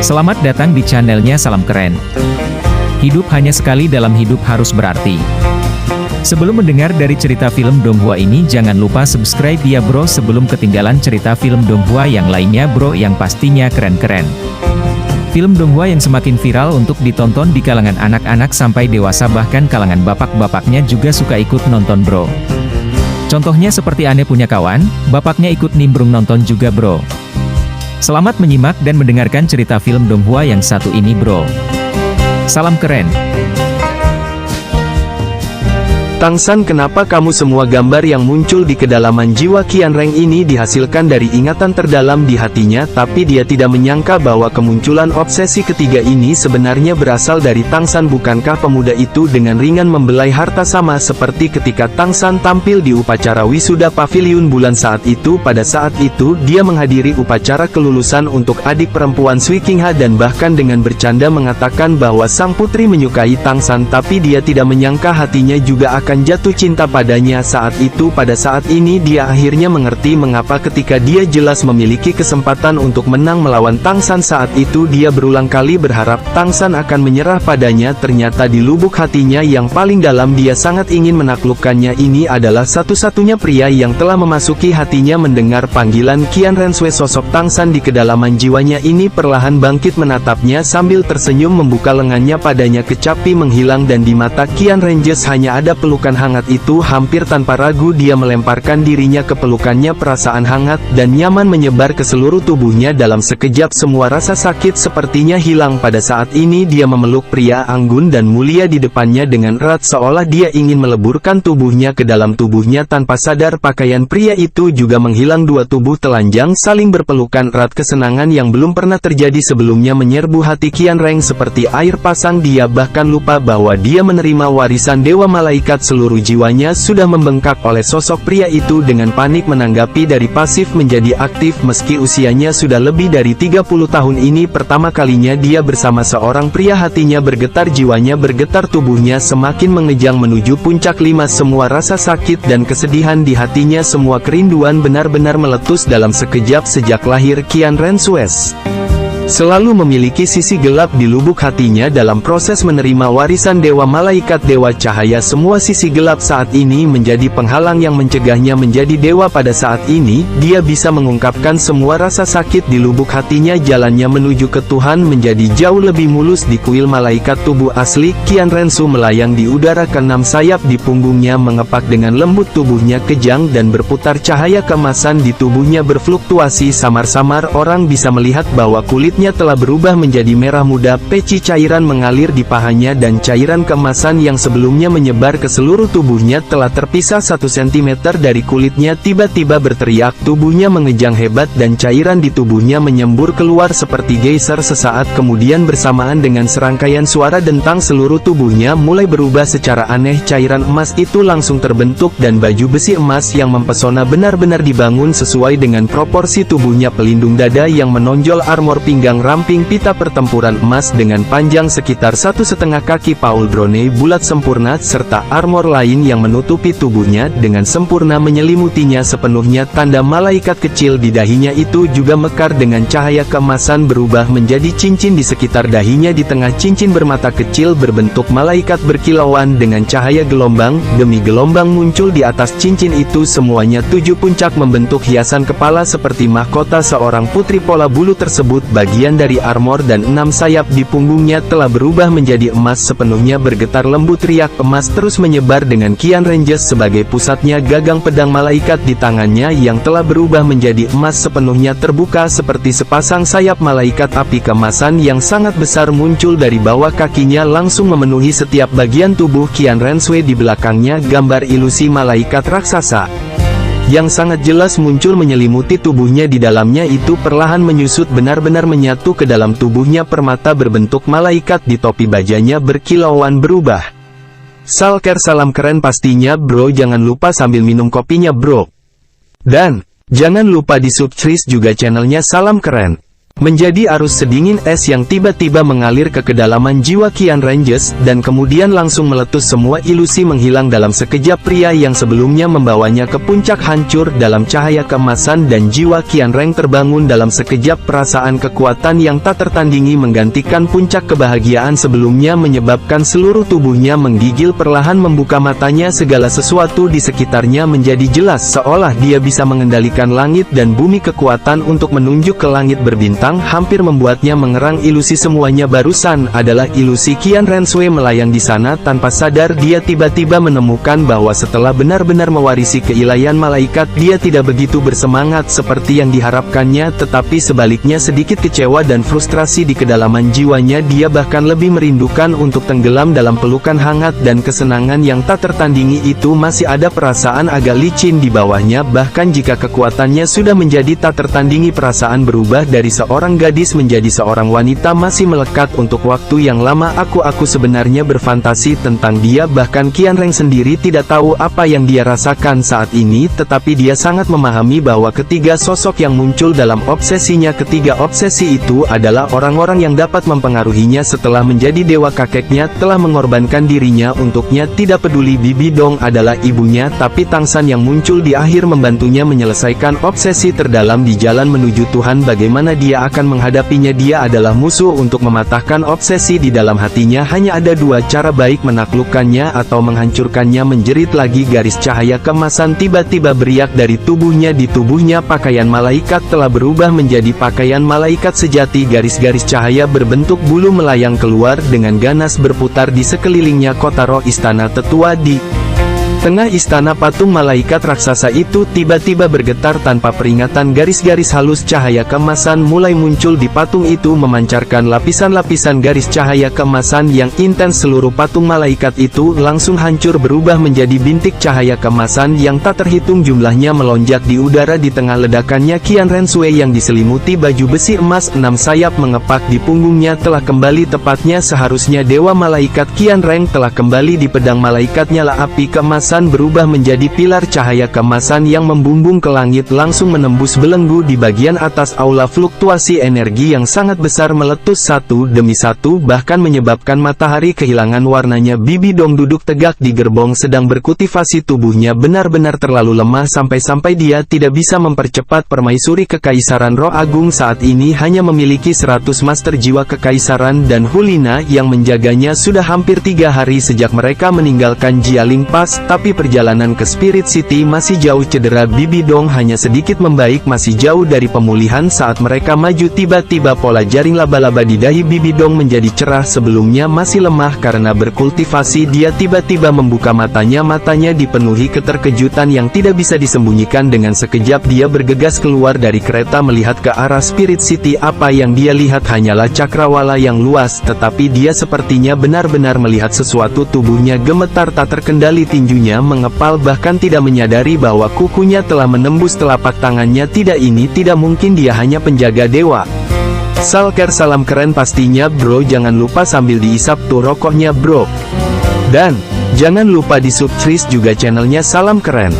Selamat datang di channelnya Salam Keren. Hidup hanya sekali, dalam hidup harus berarti. Sebelum mendengar dari cerita film Donghua ini, jangan lupa subscribe ya bro sebelum ketinggalan cerita film Donghua yang lainnya bro, yang pastinya keren-keren. Film Donghua yang semakin viral untuk ditonton di kalangan anak-anak sampai dewasa, bahkan kalangan bapak-bapaknya juga suka ikut nonton bro. Contohnya seperti Ane punya kawan, bapaknya ikut nimbrung nonton juga bro. Selamat menyimak dan mendengarkan cerita film Donghua yang satu ini bro. Salam keren. Tangsan, kenapa kamu semua gambar yang muncul di kedalaman jiwa Qian Reng ini dihasilkan dari ingatan terdalam di hatinya, tapi dia tidak menyangka bahwa kemunculan obsesi ketiga ini sebenarnya berasal dari Tangsan. Bukankah pemuda itu dengan ringan membelai harta sama seperti ketika Tangsan tampil di upacara wisuda paviliun bulan saat itu? Pada saat itu, dia menghadiri upacara kelulusan untuk adik perempuan Sui Qingha dan bahkan dengan bercanda mengatakan bahwa sang putri menyukai Tangsan, tapi dia tidak menyangka hatinya juga akan jatuh cinta padanya saat itu. Pada saat ini dia akhirnya mengerti mengapa ketika dia jelas memiliki kesempatan untuk menang melawan Tangsan saat itu dia berulang kali berharap Tangsan akan menyerah padanya. Ternyata di lubuk hatinya yang paling dalam dia sangat ingin menaklukkannya. Ini adalah satu-satunya pria yang telah memasuki hatinya. Mendengar panggilan Qian Rensui, sosok Tangsan di kedalaman jiwanya ini perlahan bangkit menatapnya sambil tersenyum, membuka lengannya padanya. Kecapi menghilang dan di mata Qian Rengges hanya ada pelukan hangat itu. Hampir tanpa ragu dia melemparkan dirinya ke pelukannya. Perasaan hangat dan nyaman menyebar ke seluruh tubuhnya. Dalam sekejap semua rasa sakit sepertinya hilang. Pada saat ini dia memeluk pria anggun dan mulia di depannya dengan erat, seolah dia ingin meleburkan tubuhnya ke dalam tubuhnya. Tanpa sadar pakaian pria itu juga menghilang. Dua tubuh telanjang saling berpelukan erat. Kesenangan yang belum pernah terjadi sebelumnya menyerbu hati Qian Reng seperti air pasang. Dia bahkan lupa bahwa dia menerima warisan Dewa Malaikat. Seluruh jiwanya sudah membengkak oleh sosok pria itu. Dengan panik menanggapi dari pasif menjadi aktif. Meski usianya sudah lebih dari 30 tahun, ini pertama kalinya dia bersama seorang pria. Hatinya bergetar, jiwanya bergetar, tubuhnya semakin mengejang menuju puncak 5. Semua rasa sakit dan kesedihan di hatinya, semua kerinduan benar-benar meletus dalam sekejap. Sejak lahir Qian Rensui selalu memiliki sisi gelap di lubuk hatinya. Dalam proses menerima warisan Dewa Malaikat Dewa Cahaya, semua sisi gelap saat ini menjadi penghalang yang mencegahnya menjadi dewa. Pada saat ini, dia bisa mengungkapkan semua rasa sakit di lubuk hatinya. Jalannya menuju ke Tuhan menjadi jauh lebih mulus. Di kuil malaikat tubuh asli, Qian Rensui melayang di udara. Keenam sayap di punggungnya mengepak dengan lembut, tubuhnya kejang dan berputar. Cahaya keemasan di tubuhnya berfluktuasi samar-samar. Orang bisa melihat bahwa kulitnya telah berubah menjadi merah muda. Peci cairan mengalir di pahanya dan cairan keemasan yang sebelumnya menyebar ke seluruh tubuhnya telah terpisah 1 cm dari kulitnya. Tiba-tiba berteriak, tubuhnya mengejang hebat dan cairan di tubuhnya menyembur keluar seperti geyser. Sesaat kemudian bersamaan dengan serangkaian suara dentang, seluruh tubuhnya mulai berubah secara aneh. Cairan emas itu langsung terbentuk dan baju besi emas yang mempesona benar-benar dibangun sesuai dengan proporsi tubuhnya. Pelindung dada yang menonjol, armor pinggang ramping, pita pertempuran emas dengan panjang sekitar 1,5 kaki, Paul Brone bulat sempurna, serta armor lain yang menutupi tubuhnya dengan sempurna menyelimutinya sepenuhnya. Tanda malaikat kecil di dahinya itu juga mekar dengan cahaya keemasan berubah menjadi cincin di sekitar dahinya. Di tengah cincin bermata kecil berbentuk malaikat berkilauan dengan cahaya gelombang demi gelombang muncul di atas cincin itu. Semuanya 7 puncak membentuk hiasan kepala seperti mahkota seorang putri. Pola bulu tersebut bagian dari armor dan 6 sayap di punggungnya telah berubah menjadi emas sepenuhnya. Bergetar lembut, riak emas terus menyebar dengan Qian Rengges sebagai pusatnya. Gagang pedang malaikat di tangannya yang telah berubah menjadi emas sepenuhnya terbuka seperti sepasang sayap malaikat. Api keemasan yang sangat besar muncul dari bawah kakinya langsung memenuhi setiap bagian tubuh Qian Rensui. Di belakangnya gambar ilusi malaikat raksasa yang sangat jelas muncul menyelimuti tubuhnya. Di dalamnya itu perlahan menyusut, benar-benar menyatu ke dalam tubuhnya. Permata berbentuk malaikat di topi bajanya berkilauan berubah. Salker, salam keren pastinya bro. Jangan lupa sambil minum kopinya bro. Dan jangan lupa di subscribe juga channelnya Salam Keren. menjadi arus sedingin es yang tiba-tiba mengalir ke kedalaman jiwa Qian Ranges, dan kemudian langsung meletus. Semua ilusi menghilang dalam sekejap. Pria yang sebelumnya membawanya ke puncak hancur dalam cahaya keemasan, dan jiwa Qian Reng terbangun dalam sekejap. Perasaan kekuatan yang tak tertandingi menggantikan puncak kebahagiaan sebelumnya, menyebabkan seluruh tubuhnya menggigil. Perlahan membuka matanya, segala sesuatu di sekitarnya menjadi jelas, seolah dia bisa mengendalikan langit dan bumi. Kekuatan untuk menunjuk ke langit berbintang hampir membuatnya mengerang. Ilusi semuanya barusan adalah ilusi Qian Renshui melayang di sana. Tanpa sadar dia tiba-tiba menemukan bahwa setelah benar-benar mewarisi keilahian malaikat, dia tidak begitu bersemangat seperti yang diharapkannya, tetapi sebaliknya sedikit kecewa dan frustrasi di kedalaman jiwanya. Dia bahkan lebih merindukan untuk tenggelam dalam pelukan hangat dan kesenangan yang tak tertandingi itu. Masih ada perasaan agak licin di bawahnya, bahkan jika kekuatannya sudah menjadi tak tertandingi, perasaan berubah dari seorang gadis menjadi seorang wanita masih melekat untuk waktu yang lama. Aku sebenarnya berfantasi tentang dia. Bahkan Qian Reng sendiri tidak tahu apa yang dia rasakan saat ini, tetapi dia sangat memahami bahwa ketiga sosok yang muncul dalam obsesinya, ketiga obsesi itu adalah orang-orang yang dapat mempengaruhinya. Setelah menjadi dewa, kakeknya telah mengorbankan dirinya untuknya. Tidak peduli Bibi Dong adalah ibunya, tapi Tang San yang muncul di akhir membantunya menyelesaikan obsesi terdalam di jalan menuju Tuhan. Bagaimana dia akan menghadapinya? Dia adalah musuh untuk mematahkan obsesi di dalam hatinya. Hanya ada dua cara, baik menaklukkannya atau menghancurkannya. Menjerit lagi, garis cahaya keemasan tiba-tiba beriak dari tubuhnya. Di tubuhnya pakaian malaikat telah berubah menjadi pakaian malaikat sejati. Garis-garis cahaya berbentuk bulu melayang keluar dengan ganas, berputar di sekelilingnya kota roh istana tetua. Di tengah istana, patung malaikat raksasa itu tiba-tiba bergetar tanpa peringatan. Garis-garis halus cahaya keemasan mulai muncul di patung itu, memancarkan lapisan-lapisan garis cahaya keemasan yang intens. Seluruh patung malaikat itu langsung hancur, berubah menjadi bintik cahaya keemasan yang tak terhitung jumlahnya melonjak di udara. Di tengah ledakannya, Qian Renshui yang diselimuti baju besi emas 6 sayap mengepak di punggungnya telah kembali. Tepatnya seharusnya dewa malaikat Qian Reng telah kembali. Di pedang malaikat nyala api keemasan berubah menjadi pilar cahaya keemasan yang membumbung ke langit, langsung menembus belenggu di bagian atas aula. Fluktuasi energi yang sangat besar meletus satu demi satu, bahkan menyebabkan matahari kehilangan warnanya. Bibi Dong duduk tegak di gerbong sedang berkultivasi. Tubuhnya benar-benar terlalu lemah sampai-sampai dia tidak bisa mempercepat permaisuri kekaisaran roh agung. Saat ini hanya memiliki 100 master jiwa kekaisaran, dan Hulina yang menjaganya sudah hampir 3 hari sejak mereka meninggalkan Jialing Pass. Tapi perjalanan ke Spirit City masih jauh. Cedera Bibi Dong hanya sedikit membaik, masih jauh dari pemulihan. Saat mereka maju, tiba-tiba pola jaring laba-laba di dahi Bibi Dong menjadi cerah. Sebelumnya masih lemah karena berkultivasi, dia tiba-tiba membuka matanya. Matanya dipenuhi keterkejutan yang tidak bisa disembunyikan. Dengan sekejap dia bergegas keluar dari kereta melihat ke arah Spirit City. Apa yang dia lihat hanyalah cakrawala yang luas, tetapi dia sepertinya benar-benar melihat sesuatu. Tubuhnya gemetar tak terkendali, tinjunya mengepal, bahkan tidak menyadari bahwa kukunya telah menembus telapak tangannya. Tidak, ini tidak mungkin, dia hanya penjaga dewa. Salker, salam keren pastinya bro, jangan lupa sambil diisap tuh rokoknya bro. Dan jangan lupa di subscribe juga channelnya Salam Keren.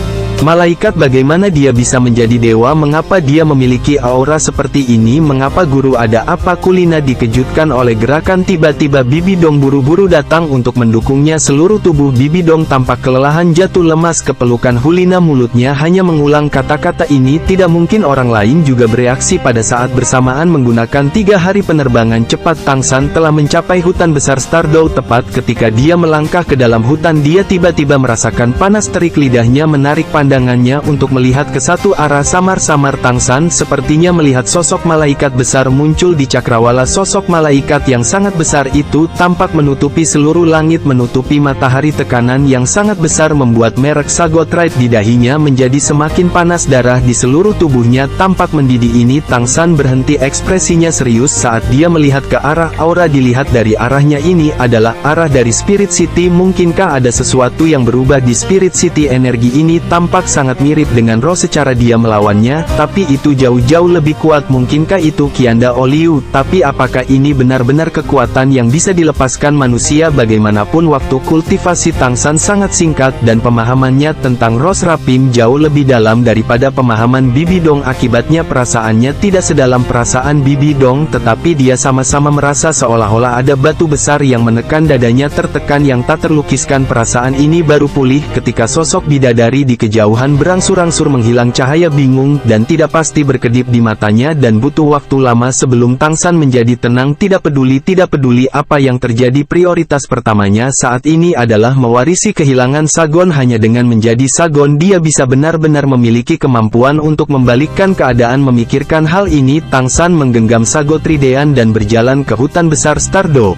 Malaikat, bagaimana dia bisa menjadi dewa? Mengapa dia memiliki aura seperti ini? Mengapa guru, ada apa? Kulina dikejutkan oleh gerakan tiba-tiba Bibi Dong, buru-buru datang untuk mendukungnya. Seluruh tubuh Bibi Dong tampak kelelahan, jatuh lemas ke pelukan Hulina. Mulutnya hanya mengulang kata-kata ini. Tidak mungkin orang lain juga bereaksi pada saat bersamaan. Menggunakan 3 hari penerbangan cepat, Tang San telah mencapai hutan besar Stardow. Tepat ketika dia melangkah ke dalam hutan, dia tiba-tiba merasakan panas terik. Lidahnya menarik pandangannya untuk melihat ke satu arah. Samar-samar Tang San sepertinya melihat sosok malaikat besar muncul di cakrawala. Sosok malaikat yang sangat besar itu tampak menutupi seluruh langit, menutupi matahari. Tekanan yang sangat besar membuat merek Sagotrite di dahinya menjadi semakin panas. Darah di seluruh tubuhnya tampak mendidih. Ini Tang San berhenti, ekspresinya serius saat dia melihat ke arah aura. Dilihat dari arahnya, ini adalah arah dari Spirit City. Mungkinkah ada sesuatu yang berubah di Spirit City? Energi ini tampak tampak sangat mirip dengan roh secara dia melawannya, tapi itu jauh-jauh lebih kuat. Mungkinkah itu Qianda Oliu? Tapi apakah ini benar-benar kekuatan yang bisa dilepaskan manusia? Bagaimanapun waktu kultivasi Tangsan sangat singkat dan pemahamannya tentang roh Serapim jauh lebih dalam daripada pemahaman Bibi Dong. Akibatnya perasaannya tidak sedalam perasaan Bibi Dong, tetapi dia sama-sama merasa seolah-olah ada batu besar yang menekan dadanya, tertekan yang tak terlukiskan. Perasaan ini baru pulih ketika sosok bidadari di kejauhan berangsur-angsur menghilang. Cahaya bingung dan tidak pasti berkedip di matanya dan butuh waktu lama sebelum Tangsan menjadi tenang. Tidak peduli apa yang terjadi, prioritas pertamanya saat ini adalah mewarisi kehilangan Sagon. Hanya dengan menjadi Sagon dia bisa benar-benar memiliki kemampuan untuk membalikkan keadaan. Memikirkan hal ini, Tangsan menggenggam Sago Tridean dan berjalan ke hutan besar Stardo.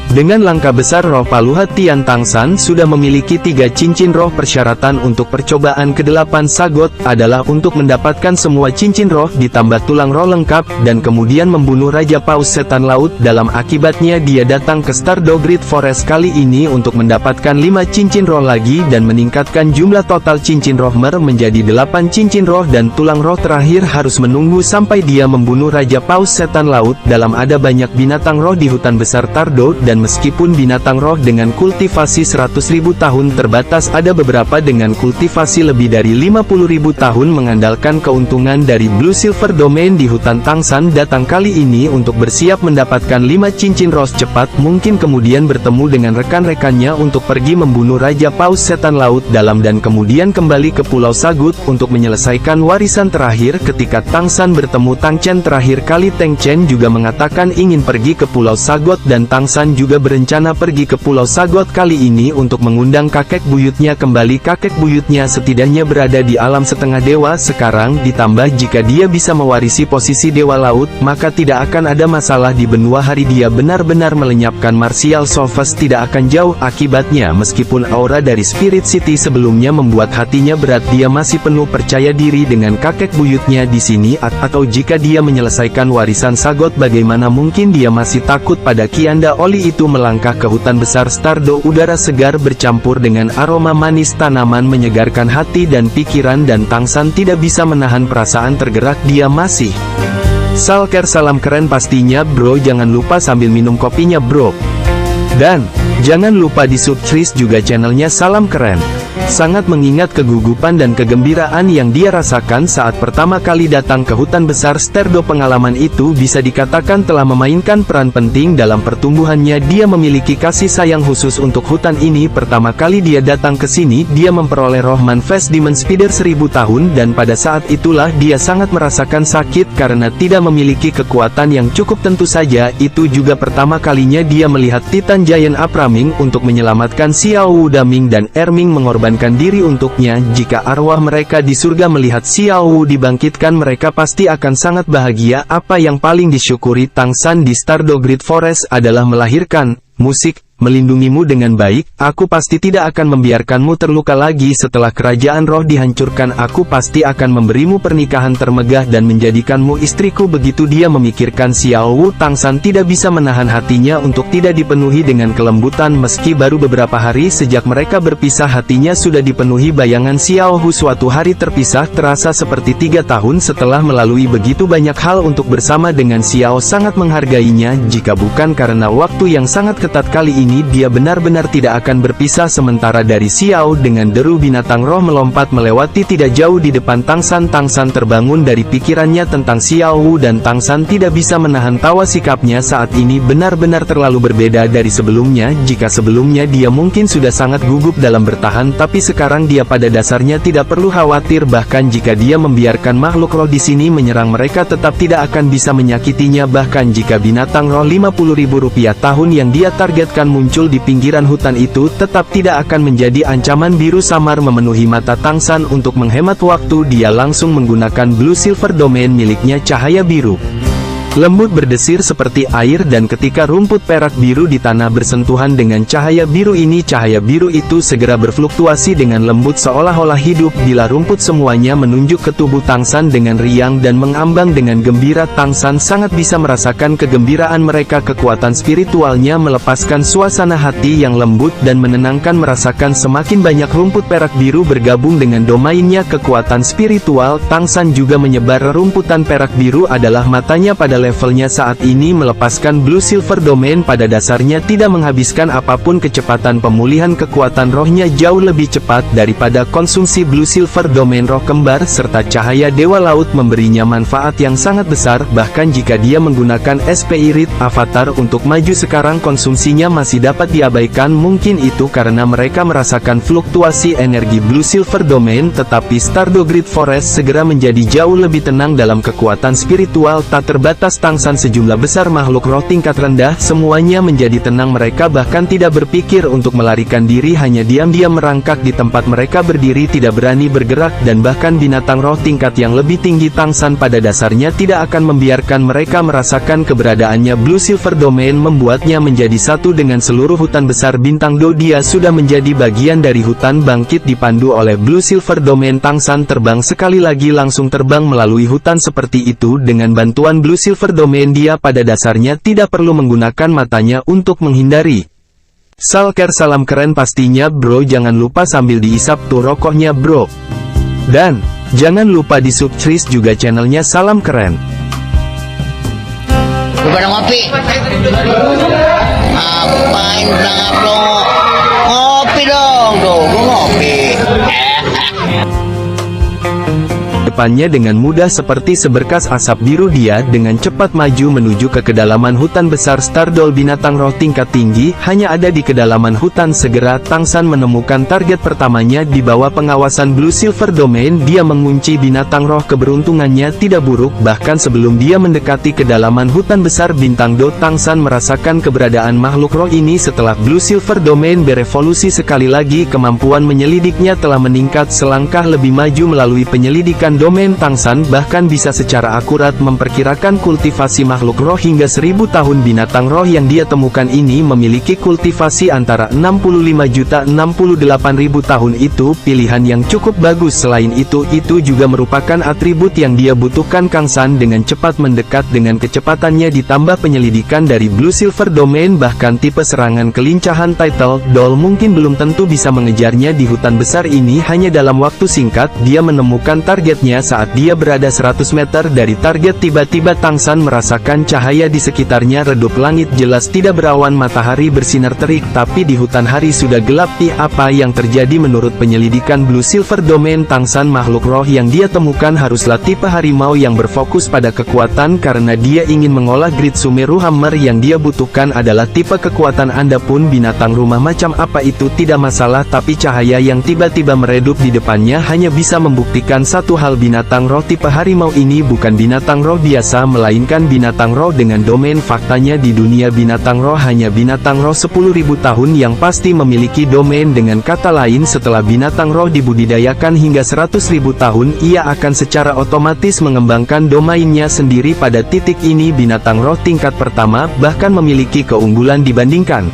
Dengan langkah besar roh Paluhat Tian, Tangsan sudah memiliki 3 cincin roh. Persyaratan untuk percobaan ke-8 Sagot adalah untuk mendapatkan semua cincin roh ditambah tulang roh lengkap, dan kemudian membunuh Raja Paus Setan Laut. Dalam akibatnya dia datang ke Stardo Great Forest kali ini untuk mendapatkan 5 cincin roh lagi dan meningkatkan jumlah total cincin roh Mer menjadi 8 cincin roh, dan tulang roh terakhir harus menunggu sampai dia membunuh Raja Paus Setan Laut. Dalam ada banyak binatang roh di hutan besar Tardo, dan meskipun binatang roh dengan kultivasi 100.000 tahun terbatas, ada beberapa dengan kultivasi lebih dari 50.000 tahun. Mengandalkan keuntungan dari Blue Silver Domain di hutan, Tangsan datang kali ini untuk bersiap mendapatkan 5 cincin roh cepat mungkin, kemudian bertemu dengan rekan-rekannya untuk pergi membunuh Raja Paus Setan Laut dalam, dan kemudian kembali ke Pulau Sagut untuk menyelesaikan warisan terakhir. Ketika Tangsan bertemu Tang Chen terakhir kali, Tang Chen juga mengatakan ingin pergi ke Pulau Sagot, dan Tangsan juga berencana pergi ke Pulau Sagot kali ini untuk mengundang kakek buyutnya kembali. Kakek buyutnya setidaknya berada di alam setengah dewa sekarang, ditambah jika dia bisa mewarisi posisi Dewa Laut, maka tidak akan ada masalah di benua hari. Dia benar-benar melenyapkan Martial Solvers tidak akan jauh. Akibatnya meskipun aura dari Spirit City sebelumnya membuat hatinya berat, dia masih penuh percaya diri dengan kakek buyutnya di sini. Atau jika dia menyelesaikan warisan Sagot, bagaimana mungkin dia masih takut pada Qianda Oli itu? Melangkah ke hutan besar Stardo, udara segar bercampur dengan aroma manis tanaman menyegarkan hati dan pikiran, dan Tangsan tidak bisa menahan perasaan tergerak. Dia masih Salker. Salam keren pastinya bro, jangan lupa sambil minum kopinya bro. Dan jangan lupa di subscribe juga channelnya Salam Keren. Sangat mengingat kegugupan dan kegembiraan yang dia rasakan saat pertama kali datang ke hutan besar Stardo. Pengalaman itu bisa dikatakan telah memainkan peran penting dalam pertumbuhannya. Dia memiliki kasih sayang khusus untuk hutan ini. Pertama kali dia datang ke sini, dia memperoleh roh Manifest Demon Spider 1000 tahun, dan pada saat itulah dia sangat merasakan sakit karena tidak memiliki kekuatan yang cukup. Tentu saja itu juga pertama kalinya dia melihat Titan Giant Upraming untuk menyelamatkan Xiao Wu Daming dan Erming mengorbankan diri untuknya. Jika arwah mereka di surga melihat Xiao Wu dibangkitkan, mereka pasti akan sangat bahagia. Apa yang paling disyukuri Tangsan di Stardo Great Forest adalah melahirkan musik, melindungimu dengan baik. Aku pasti tidak akan membiarkanmu terluka lagi. Setelah kerajaan roh dihancurkan, aku pasti akan memberimu pernikahan termegah dan menjadikanmu istriku. Begitu dia memikirkan Xiao Wu, Tangsan tidak bisa menahan hatinya untuk tidak dipenuhi dengan kelembutan. Meski baru beberapa hari sejak mereka berpisah, hatinya sudah dipenuhi bayangan Xiao Wu. Suatu hari terpisah terasa seperti 3 tahun. Setelah melalui begitu banyak hal untuk bersama dengan Xiao, sangat menghargainya. Jika bukan karena waktu yang sangat ketat kali ini, dia benar-benar tidak akan berpisah. Sementara dari Xiao, dengan deru binatang roh melompat melewati tidak jauh di depan Tangsan. Tangsan terbangun dari pikirannya tentang Xiao Wu, dan Tangsan tidak bisa menahan tawa. Sikapnya saat ini benar-benar terlalu berbeda dari sebelumnya. Jika sebelumnya dia mungkin sudah sangat gugup dalam bertahan, tapi sekarang dia pada dasarnya tidak perlu khawatir. Bahkan jika dia membiarkan makhluk roh di sini menyerang, mereka tetap tidak akan bisa menyakitinya. Bahkan jika binatang roh 50.000 rupiah tahun yang dia targetkan muncul di pinggiran hutan itu, tetap tidak akan menjadi ancaman. Biru samar memenuhi mata Tangsan. Untuk menghemat waktu, dia langsung menggunakan Blue Silver Domain miliknya, cahaya biru lembut berdesir seperti air, dan ketika rumput perak biru di tanah bersentuhan dengan cahaya biru ini, cahaya biru itu segera berfluktuasi dengan lembut seolah-olah hidup. Bila rumput semuanya menunjuk ke tubuh Tang San dengan riang dan mengambang dengan gembira, Tang San sangat bisa merasakan kegembiraan mereka. Kekuatan spiritualnya melepaskan suasana hati yang lembut dan menenangkan. Merasakan semakin banyak rumput perak biru bergabung dengan domainnya kekuatan spiritual, Tang San juga menyebar. Rumputan perak biru adalah matanya pada levelnya saat ini. Melepaskan Blue Silver Domain pada dasarnya tidak menghabiskan apapun. Kecepatan pemulihan kekuatan rohnya jauh lebih cepat daripada konsumsi Blue Silver Domain roh kembar, serta cahaya Dewa Laut memberinya manfaat yang sangat besar. Bahkan jika dia menggunakan SP Irit Avatar untuk maju sekarang, konsumsinya masih dapat diabaikan. Mungkin itu karena mereka merasakan fluktuasi energi Blue Silver Domain, tetapi Stardew Great Forest segera menjadi jauh lebih tenang dalam kekuatan spiritual tak terbatas Tang San. Sejumlah besar makhluk roh tingkat rendah semuanya menjadi tenang. Mereka bahkan tidak berpikir untuk melarikan diri, hanya diam-diam merangkak di tempat mereka berdiri, tidak berani bergerak. Dan bahkan binatang roh tingkat yang lebih tinggi Tang San pada dasarnya tidak akan membiarkan mereka merasakan keberadaannya. Blue Silver Domain membuatnya menjadi satu dengan seluruh hutan besar bintang Do. Dia sudah menjadi bagian dari hutan bangkit dipandu oleh Blue Silver Domain. Tang San terbang sekali lagi, langsung terbang melalui hutan seperti itu. Dengan bantuan Blue Silver Domain, dia pada dasarnya tidak perlu menggunakan matanya untuk menghindari. Salker, salam keren pastinya bro, jangan lupa sambil diisap tuh rokoknya bro. Dan jangan lupa di subscribe juga channelnya Salam Keren. Lu pada ngopi? Apain berangkat lo? Ngopi dong, tuh, lu ngopi. Depannya dengan mudah seperti seberkas asap biru, dia dengan cepat maju menuju ke kedalaman hutan besar Stardoll. Binatang roh tingkat tinggi hanya ada di kedalaman hutan. Segera Tang San menemukan target pertamanya di bawah pengawasan Blue Silver Domain. Dia mengunci binatang roh. Keberuntungannya tidak buruk, bahkan sebelum dia mendekati kedalaman hutan besar bintang Do, Tang San merasakan keberadaan makhluk roh ini. Setelah Blue Silver Domain berevolusi sekali lagi, kemampuan menyelidiknya telah meningkat selangkah lebih maju. Melalui penyelidikan domain, Tang San bahkan bisa secara akurat memperkirakan kultivasi makhluk roh hingga 1000 tahun. Binatang roh yang dia temukan ini memiliki kultivasi antara 65.068.000 tahun. Itu pilihan yang cukup bagus. Selain itu juga merupakan atribut yang dia butuhkan. Kang San dengan cepat mendekat. Dengan kecepatannya ditambah penyelidikan dari Blue Silver Domain, bahkan tipe serangan kelincahan Title Doll mungkin belum tentu bisa mengejarnya di hutan besar ini. Hanya dalam waktu singkat dia menemukan targetnya. Saat dia berada 100 meter dari target, tiba-tiba Tang San merasakan cahaya di sekitarnya redup. Langit jelas tidak berawan, matahari bersinar terik, tapi di hutan hari sudah gelap. Apa yang terjadi? Menurut penyelidikan Blue Silver Domain, Tang San makhluk roh yang dia temukan haruslah tipe harimau yang berfokus pada kekuatan. Karena dia ingin mengolah Great Sumeru Hammer, yang dia butuhkan adalah tipe kekuatan. Anda pun binatang rumah macam apa itu tidak masalah, tapi cahaya yang tiba-tiba meredup di depannya hanya bisa membuktikan satu hal: binatang roh tipe harimau ini bukan binatang roh biasa, melainkan binatang roh dengan domain. Faktanya di dunia binatang roh hanya binatang roh 10.000 tahun yang pasti memiliki domain. Dengan kata lain, setelah binatang roh dibudidayakan hingga 100.000 tahun, ia akan secara otomatis mengembangkan domainnya sendiri. Pada titik ini binatang roh tingkat pertama bahkan memiliki keunggulan dibandingkan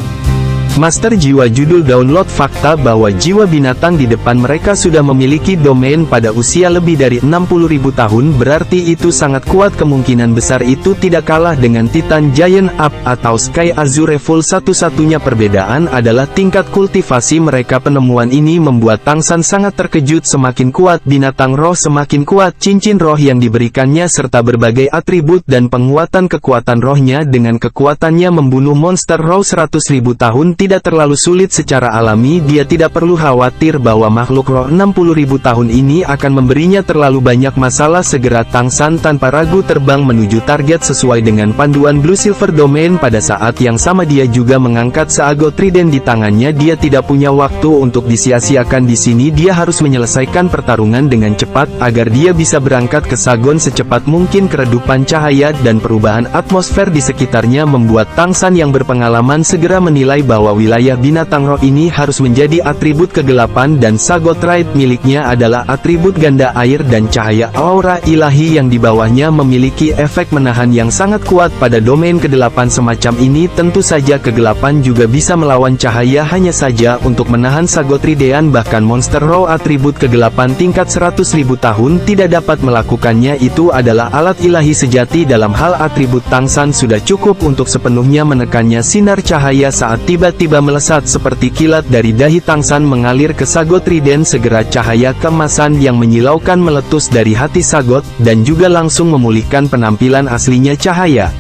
Master Jiwa. Judul download fakta bahwa jiwa binatang di depan mereka sudah memiliki domain pada usia lebih dari 60.000 tahun, berarti itu sangat kuat. Kemungkinan besar itu tidak kalah dengan Titan Giant Up atau Sky Azure Full. Satu-satunya perbedaan adalah tingkat kultivasi mereka. Penemuan ini membuat Tang San sangat terkejut. Semakin kuat binatang roh, semakin kuat cincin roh yang diberikannya serta berbagai atribut dan penguatan kekuatan rohnya. Dengan kekuatannya membunuh monster roh 100.000 tahun tidak terlalu sulit secara alami. Dia tidak perlu khawatir bahwa makhluk roh 60.000 tahun ini akan memberinya terlalu banyak masalah. Segera Tang San tanpa ragu terbang menuju target sesuai dengan panduan Blue Silver Domain. Pada saat yang sama dia juga mengangkat seago trident di tangannya. Dia tidak punya waktu untuk disia-siakan di sini. Dia harus menyelesaikan pertarungan dengan cepat agar dia bisa berangkat ke Sagon secepat mungkin. Keredupan cahaya dan perubahan atmosfer di sekitarnya membuat Tang San yang berpengalaman segera menilai bahwa bahwa wilayah binatang roh ini harus menjadi atribut kegelapan dan Sagot Rite miliknya adalah atribut ganda air dan cahaya aura ilahi yang di bawahnya memiliki efek menahan yang sangat kuat pada domain kedelapan semacam ini. Tentu saja kegelapan juga bisa melawan cahaya, hanya saja untuk menahan Sagot Ridean bahkan monster roh atribut kegelapan tingkat 100.000 tahun tidak dapat melakukannya. Itu adalah alat ilahi sejati dalam hal atribut Tangsan sudah cukup untuk sepenuhnya menekannya. Sinar cahaya saat tiba-tiba melesat seperti kilat dari dahi Tangsan mengalir ke Sagot Riden. Segera cahaya keemasan yang menyilaukan meletus dari hati Sagot, dan juga langsung memulihkan penampilan aslinya cahaya.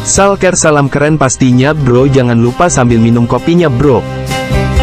Salker, salam keren pastinya bro, jangan lupa sambil minum kopinya bro.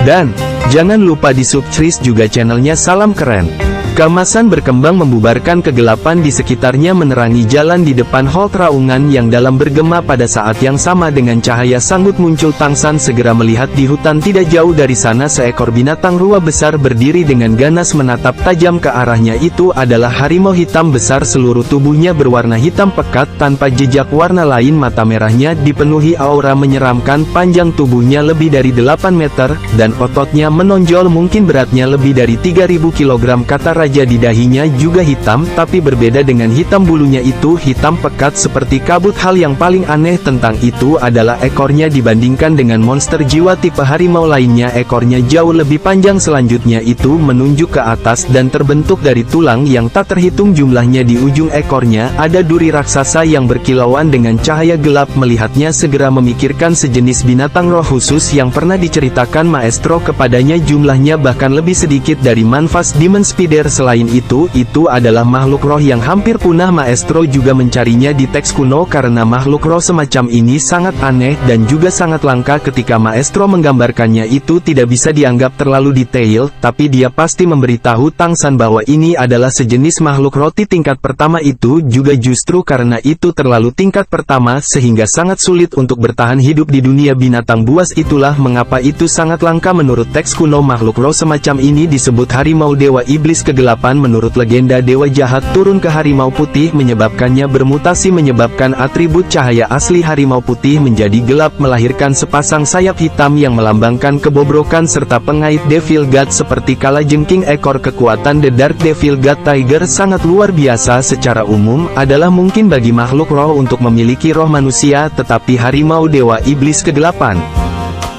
Dan jangan lupa di subscribe juga channelnya Salam Keren. Keemasan berkembang membubarkan kegelapan di sekitarnya, menerangi jalan di depan hall teraungan yang dalam bergema. Pada saat yang sama dengan cahaya sanggut muncul, Tangsan segera melihat di hutan tidak jauh dari sana seekor binatang rua besar berdiri dengan ganas menatap tajam ke arahnya. Itu adalah harimau hitam besar, seluruh tubuhnya berwarna hitam pekat tanpa jejak warna lain. Mata merahnya dipenuhi aura menyeramkan, panjang tubuhnya lebih dari 8 meter, dan ototnya menonjol, mungkin beratnya lebih dari 3.000 kg. Kata raja di dahinya juga hitam, tapi berbeda dengan hitam bulunya itu hitam pekat seperti kabut. Hal yang paling aneh tentang itu adalah ekornya. Dibandingkan dengan monster jiwa tipe harimau lainnya, ekornya jauh lebih panjang. Selanjutnya itu menunjuk ke atas dan terbentuk dari tulang yang tak terhitung jumlahnya. Di ujung ekornya ada duri raksasa yang berkilauan dengan cahaya gelap. Melihatnya segera memikirkan sejenis binatang roh khusus yang pernah diceritakan maestro kepadanya. Jumlahnya bahkan lebih sedikit dari Manfas Demon Spider. Selain itu adalah makhluk roh yang hampir punah. Maestro juga mencarinya di teks kuno karena makhluk roh semacam ini sangat aneh dan juga sangat langka. Ketika maestro menggambarkannya itu tidak bisa dianggap terlalu detail, tapi dia pasti memberitahu Tangsan bahwa ini adalah sejenis makhluk roh di tingkat pertama. Itu juga justru karena itu terlalu tingkat pertama sehingga sangat sulit untuk bertahan hidup di dunia binatang buas. Itulah mengapa itu sangat langka. Menurut teks kuno, makhluk roh semacam ini disebut harimau dewa iblis kegelapan. Menurut legenda, dewa jahat turun ke harimau putih menyebabkannya bermutasi, menyebabkan atribut cahaya asli harimau putih menjadi gelap, melahirkan sepasang sayap hitam yang melambangkan kebobrokan serta pengait Devil God seperti kalajengking. Ekor kekuatan The Dark Devil God Tiger sangat luar biasa. Secara umum adalah mungkin bagi makhluk roh untuk memiliki roh manusia, tetapi harimau dewa iblis kegelapan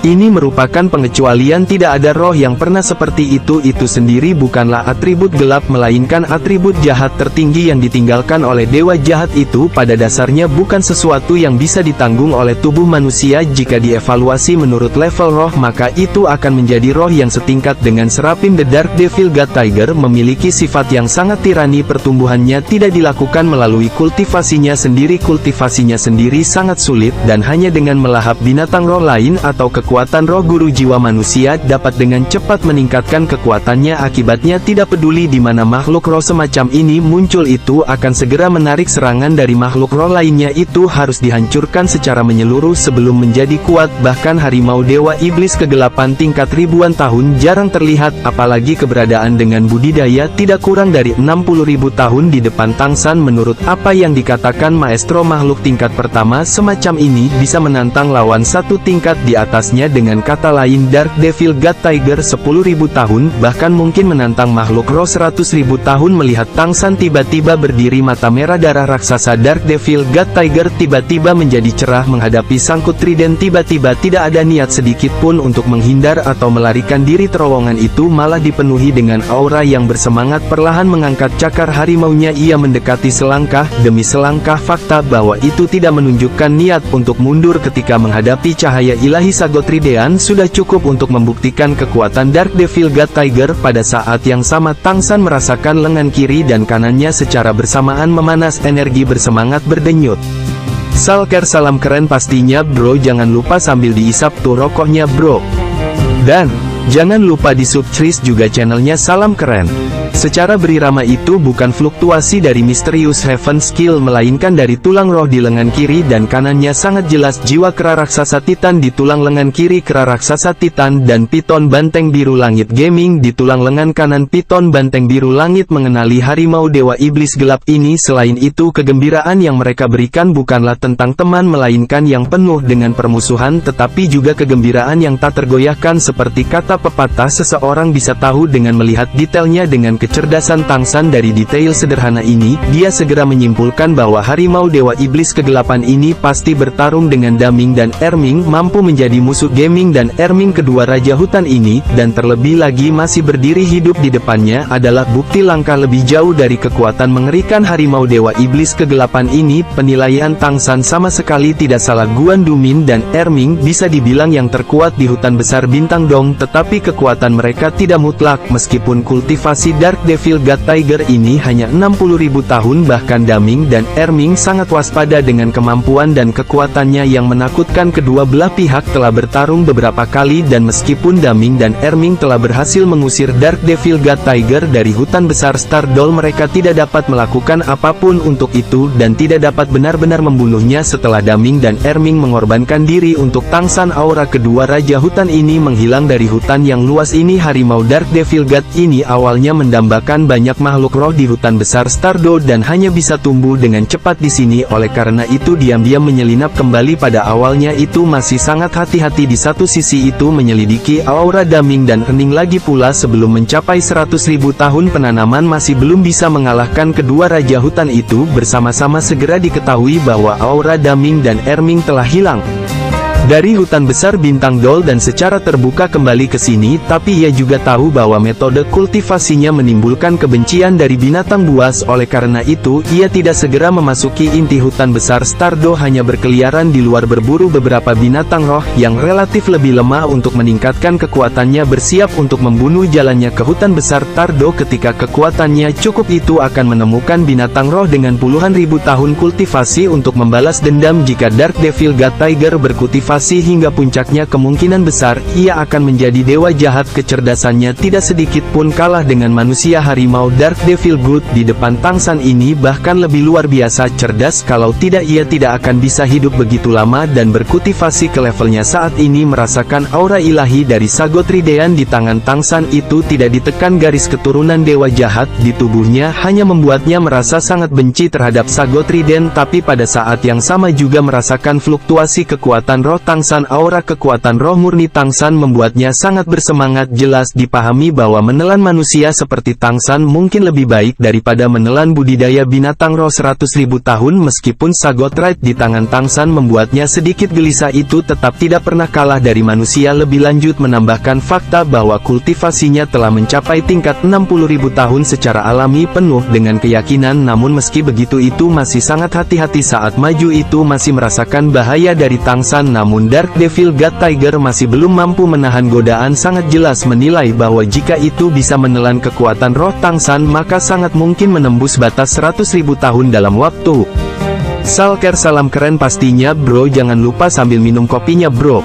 ini merupakan pengecualian. Tidak ada roh yang pernah seperti itu. Itu sendiri bukanlah atribut gelap, melainkan atribut jahat tertinggi yang ditinggalkan oleh dewa jahat. Itu pada dasarnya bukan sesuatu yang bisa ditanggung oleh tubuh manusia. Jika dievaluasi menurut level roh, maka itu akan menjadi roh yang setingkat dengan Serapim. The Dark Devil God Tiger memiliki sifat yang sangat tirani. Pertumbuhannya tidak dilakukan melalui kultivasinya sendiri. Kultivasinya sendiri sangat sulit, dan hanya dengan melahap binatang roh lain atau kekuatan roh guru jiwa manusia dapat dengan cepat meningkatkan kekuatannya. Akibatnya tidak peduli di mana makhluk roh semacam ini muncul, itu akan segera menarik serangan dari makhluk roh lainnya. Itu harus dihancurkan secara menyeluruh sebelum menjadi kuat. Bahkan harimau dewa iblis kegelapan tingkat ribuan tahun jarang terlihat, apalagi keberadaan dengan budidaya tidak kurang dari 60.000 tahun di depan Tangsan. Menurut apa yang dikatakan maestro, makhluk tingkat pertama semacam ini bisa menantang lawan satu tingkat di atasnya. Dengan kata lain, Dark Devil God Tiger 10.000 tahun, bahkan mungkin menantang makhluk roh 100.000 tahun. Melihat Tangsan tiba-tiba berdiri, mata merah darah raksasa Dark Devil God Tiger tiba-tiba menjadi cerah menghadapi sangkut trident. Tiba-tiba tidak ada niat sedikit pun untuk menghindar atau melarikan diri. Terowongan itu malah dipenuhi dengan aura yang bersemangat. Perlahan mengangkat cakar harimaunya, ia mendekati selangkah demi selangkah. Fakta bahwa itu tidak menunjukkan niat untuk mundur ketika menghadapi cahaya ilahi Sagot Ridean sudah cukup untuk membuktikan kekuatan Dark Devil God Tiger. Pada saat yang sama, Tangsan merasakan lengan kiri dan kanannya secara bersamaan memanas, energi bersemangat berdenyut. Salker, salam keren pastinya bro, jangan lupa sambil diisap tuh rokoknya bro. Dan jangan lupa di subscribe juga channelnya Salam Keren. Secara berirama itu bukan fluktuasi dari misterius Heaven Skill melainkan dari tulang roh di lengan kiri dan kanannya sangat jelas jiwa kera raksasa Titan di tulang lengan kiri kera raksasa Titan dan Piton Banteng Biru Langit Gaming di tulang lengan kanan Piton Banteng Biru Langit mengenali harimau dewa iblis gelap ini. Selain itu kegembiraan yang mereka berikan bukanlah tentang teman melainkan yang penuh dengan permusuhan, tetapi juga kegembiraan yang tak tergoyahkan seperti kata pepatah seseorang bisa tahu dengan melihat detailnya. Dengan kecerdasan Tangsan dari detail sederhana ini, dia segera menyimpulkan bahwa harimau dewa iblis kegelapan ini pasti bertarung dengan Daming dan Erming, mampu menjadi musuh Gaming dan Erming kedua raja hutan ini, dan terlebih lagi masih berdiri hidup di depannya adalah bukti langkah lebih jauh dari kekuatan mengerikan harimau dewa iblis kegelapan ini. Penilaian Tangsan sama sekali tidak salah. Guan Dumin dan Erming bisa dibilang yang terkuat di hutan besar Bintang Dong, tetapi kekuatan mereka tidak mutlak. Meskipun kultivasi Dark Devil God Tiger ini hanya 60.000 tahun, bahkan Daming dan Erming sangat waspada dengan kemampuan dan kekuatannya yang menakutkan. Kedua belah pihak telah bertarung beberapa kali dan meskipun Daming dan Erming telah berhasil mengusir Dark Devil God Tiger dari hutan besar Stardoll, mereka tidak dapat melakukan apapun untuk itu dan tidak dapat benar-benar membunuhnya. Setelah Daming dan Erming mengorbankan diri untuk Tangsan, aura kedua raja hutan ini menghilang dari hutan yang luas ini. Harimau Dark Devil God ini awalnya mendambakan banyak makhluk roh di hutan besar Stardoll dan hanya bisa tumbuh dengan cepat di sini. Oleh karena itu diam-diam menyelinap kembali. Pada awalnya itu masih sangat hati-hati. Di satu sisi itu menyelidiki aura Daming dan Erming lagi pula. Sebelum mencapai 100.000 tahun penanaman masih belum bisa mengalahkan kedua raja hutan itu bersama-sama. Segera diketahui bahwa aura Daming dan Erming telah hilang dari hutan besar Bintang Doll dan secara terbuka kembali ke sini, tapi ia juga tahu bahwa metode kultivasinya menimbulkan kebencian dari binatang buas. Oleh karena itu, ia tidak segera memasuki inti hutan besar Stardoll, hanya berkeliaran di luar berburu beberapa binatang roh yang relatif lebih lemah untuk meningkatkan kekuatannya, bersiap untuk membunuh jalannya ke hutan besar Stardoll. Ketika kekuatannya cukup, itu akan menemukan binatang roh dengan puluhan ribu tahun kultivasi untuk membalas dendam. Jika Dark Devil God Tiger berkultivasi hingga puncaknya, kemungkinan besar ia akan menjadi dewa jahat. Kecerdasannya tidak sedikit pun kalah dengan manusia. Harimau Dark Devil Good di depan Tangsan ini bahkan lebih luar biasa cerdas. Kalau tidak, ia tidak akan bisa hidup begitu lama dan berkultivasi ke levelnya saat ini. Merasakan aura ilahi dari Sagotridean di tangan Tangsan itu tidak ditekan garis keturunan dewa jahat di tubuhnya, hanya membuatnya merasa sangat benci terhadap Sagotriden, tapi pada saat yang sama juga merasakan fluktuasi kekuatan roh Tangsan. Aura kekuatan roh murni Tangsan membuatnya sangat bersemangat. Jelas dipahami bahwa menelan manusia seperti Tangsan mungkin lebih baik daripada menelan budidaya binatang roh 100.000 tahun. Meskipun Sagotride di tangan Tangsan membuatnya sedikit gelisah, itu tetap tidak pernah kalah dari manusia. Lebih lanjut menambahkan fakta bahwa kultivasinya telah mencapai tingkat 60.000 tahun secara alami penuh dengan keyakinan. Namun meski begitu itu masih sangat hati-hati saat maju. Itu masih merasakan bahaya dari Tangsan. Namun Dark Devil God Tiger masih belum mampu menahan godaan. Sangat jelas menilai bahwa jika itu bisa menelan kekuatan roh Tangsan, maka sangat mungkin menembus batas 100.000 tahun dalam waktu. Salker, salam keren pastinya bro, jangan lupa sambil minum kopinya bro.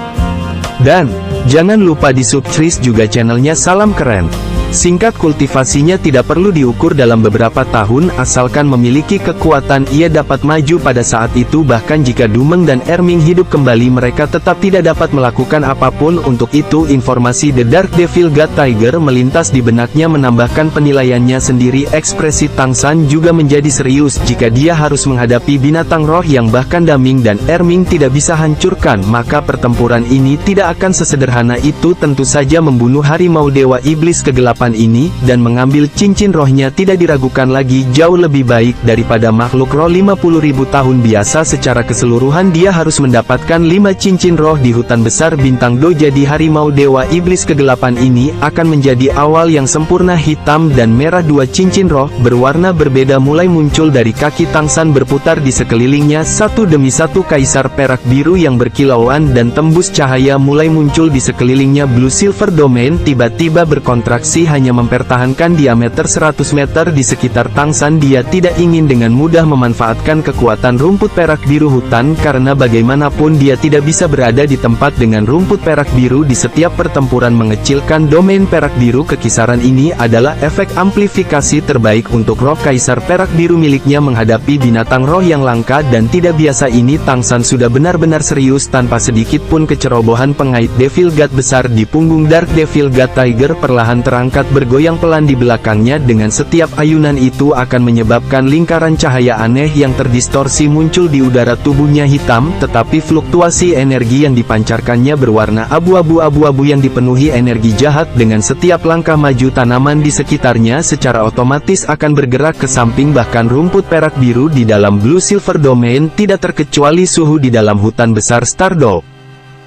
Dan jangan lupa di subscribe juga channelnya Salam Keren. Singkat, kultivasinya tidak perlu diukur dalam beberapa tahun, asalkan memiliki kekuatan ia dapat maju pada saat itu. Bahkan jika Dumeng dan Erming hidup kembali, mereka tetap tidak dapat melakukan apapun untuk itu. Informasi The Dark Devil God Tiger melintas di benaknya, menambahkan penilaiannya sendiri. Ekspresi Tangsan juga menjadi serius. Jika dia harus menghadapi binatang roh yang bahkan Daming dan Erming tidak bisa hancurkan, maka pertempuran ini tidak akan sesederhana itu. Tentu saja membunuh harimau dewa iblis kegelapan ini dan mengambil cincin rohnya tidak diragukan lagi, jauh lebih baik daripada makhluk roh 50.000 tahun biasa. Secara keseluruhan dia harus mendapatkan 5 cincin roh di hutan besar Bintang Do. Jadi harimau dewa iblis kegelapan ini akan menjadi awal yang sempurna. Hitam dan merah, 2 cincin roh berwarna berbeda mulai muncul dari kaki Tangsan, berputar di sekelilingnya satu demi satu. Kaisar perak biru yang berkilauan dan tembus cahaya mulai muncul di sekelilingnya. Blue Silver Domain tiba-tiba berkontraksi. hanya mempertahankan diameter 100 meter di sekitar Tangsan. Dia tidak ingin dengan mudah memanfaatkan kekuatan rumput perak biru hutan karena bagaimanapun dia tidak bisa berada di tempat dengan rumput perak biru di setiap pertempuran. Mengecilkan domain perak biru ke kisaran ini adalah efek amplifikasi terbaik untuk roh kaisar perak biru miliknya menghadapi binatang roh yang langka dan tidak biasa ini. Tangsan sudah benar-benar serius tanpa sedikit pun kecerobohan. Pengait Devil God besar di punggung Dark Devil God Tiger perlahan terangkat bergoyang pelan di belakangnya. Dengan setiap ayunan itu akan menyebabkan lingkaran cahaya aneh yang terdistorsi muncul di udara. Tubuhnya hitam, tetapi fluktuasi energi yang dipancarkannya berwarna abu-abu yang dipenuhi energi jahat. Dengan setiap langkah maju, tanaman di sekitarnya secara otomatis akan bergerak ke samping. Bahkan rumput perak biru di dalam Blue Silver Domain, tidak terkecuali suhu di dalam hutan besar Stardoll,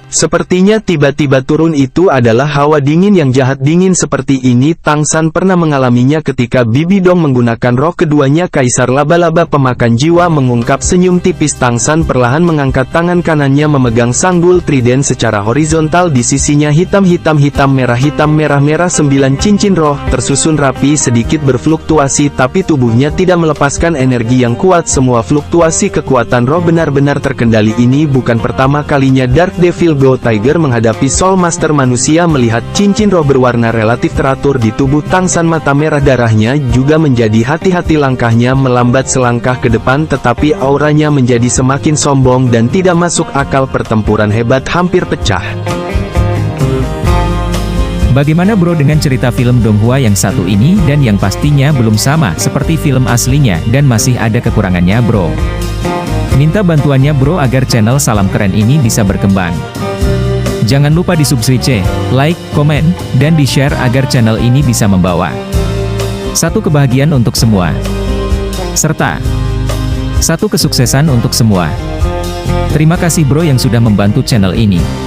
sepertinya tiba-tiba turun. Itu adalah hawa dingin yang jahat. Dingin seperti ini Tangsan pernah mengalaminya ketika Bibi Dong menggunakan roh keduanya. Kaisar laba-laba pemakan jiwa mengungkap senyum tipis. Tangsan perlahan mengangkat tangan kanannya memegang sanggul trident secara horizontal. Di sisinya hitam merah 9 cincin roh tersusun rapi, sedikit berfluktuasi, tapi tubuhnya tidak melepaskan energi yang kuat. Semua fluktuasi kekuatan roh benar-benar terkendali. Ini bukan pertama kalinya Dark Devil God Tiger menghadapi Soul Master manusia. Melihat cincin roh berwarna relatif teratur di tubuh Tangsan, mata merah darahnya juga menjadi hati-hati. Langkahnya melambat selangkah ke depan, tetapi auranya menjadi semakin sombong dan tidak masuk akal. Pertempuran hebat hampir pecah. Bagaimana bro dengan cerita film Donghua yang satu ini dan yang pastinya belum sama seperti film aslinya dan masih ada kekurangannya bro? Minta bantuannya bro agar channel Salam Keren ini bisa berkembang. Jangan lupa di subscribe, like, komen, dan di-share agar channel ini bisa membawa satu kebahagiaan untuk semua, serta satu kesuksesan untuk semua. Terima kasih bro yang sudah membantu channel ini.